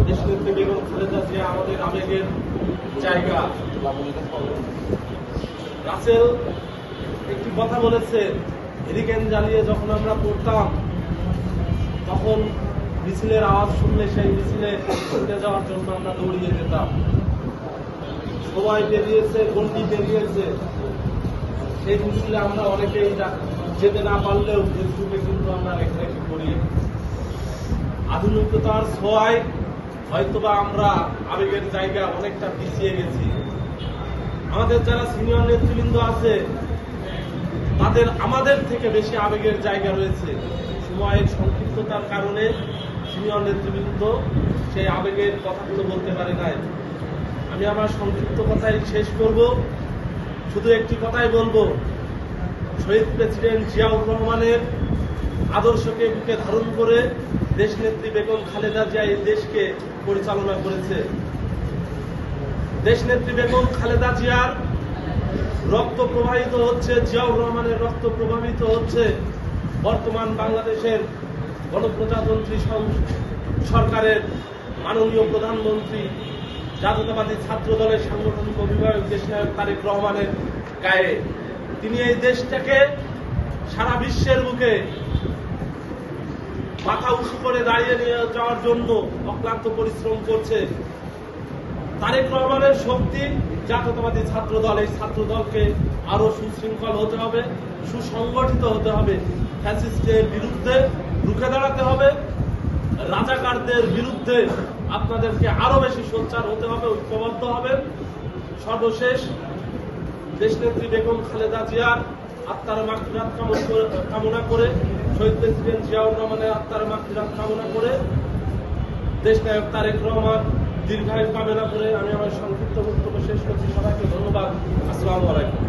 দেশনেত্রী বেগম খালেদা জিয়া আমাদের আবেগের জায়গা। রাসেল একটি কথা বলেছে, হেরিকেন জ্বালিয়ে যখন আমরা পড়তাম তখন মিছিলের আওয়াজ শুনলে সেই মিছিলে ছুটে যাওয়ার জন্য আমরা দৌড়িয়ে যেতাম। সময় পেরিয়েছে, গণ্ডি পেরিয়েছে, সেই মিছিলে আমরা অনেকেই যেতে না পারলেও ফেসবুকে কিন্তু আমরা লেখালেখি করি। আধুনিকতার ছোঁয়ায় হয়তোবা আমরা আবেগের জায়গা অনেকটা পিছিয়ে গেছি। আমাদের যারা সিনিয়র নেতৃবৃন্দ আছে তাদের আমাদের থেকে বেশি আবেগের জায়গা রয়েছে। সময়ের সংক্ষিপ্ততার কারণে সিনিয়র নেতৃবৃন্দ সেই আবেগের কথাগুলো বলতে পারে নাই। আমি আমার সংক্ষিপ্ত কথাই শেষ করব, শুধু একটি কথাই বলবো, শহীদ প্রেসিডেন্ট জিয়াউর রহমানের আদর্শকে বুকে ধারণ করে দেশনেত্রী বেগম খালেদা জিয়া এই দেশকে পরিচালনা করেছে। দেশনেত্রী বেগম খালেদা জিয়ার রক্ত প্রবাহিত হচ্ছে, জিয়াউর রহমানের রক্ত প্রবাহিত হচ্ছে বর্তমান বাংলাদেশের গণপ্রজাতন্ত্রী সরকারের মাননীয় প্রধানমন্ত্রী জাতীয়তাবাদী ছাত্র দলের সাংগঠনিক অধিনায়ক দেশনায়ক তারেক রহমানের গায়ে। তিনি এই দেশটাকে সারা বিশ্বের বুকে মাথা উঁচু করে দাঁড়িয়ে নিয়ে যাওয়ার জন্য অক্লান্ত পরিশ্রম করছে। তারেক রহমানের শক্তি জাতীয়তাবাদী ছাত্র দল। এই ছাত্র দলকে আরো সুশৃঙ্খল হতে হবে, সুসংগঠিত হতে হবে, ফ্যাসিস্টের বিরুদ্ধে রুখে দাঁড়াতে হবে, রাজাকারদের বিরুদ্ধে আপনাদেরকে আরো বেশি সোচ্চার হতে হবে, ঐক্যবদ্ধ হবে। সর্বশেষ দেশনেত্রী বেগম খালেদা জিয়ার আত্মার মাগফিরাত কামনা করে, শহীদ প্রেসিডেন্ট জিয়াউর রহমানের আত্মার মাগফিরাত কামনা করে, দেশনায়ক তারেক রহমান দীর্ঘায়ু কামনা করে আমি আমার সংক্ষিপ্ত বক্তব্য শেষ করছি। সবাইকে ধন্যবাদ। আসসালামু আলাইকুম।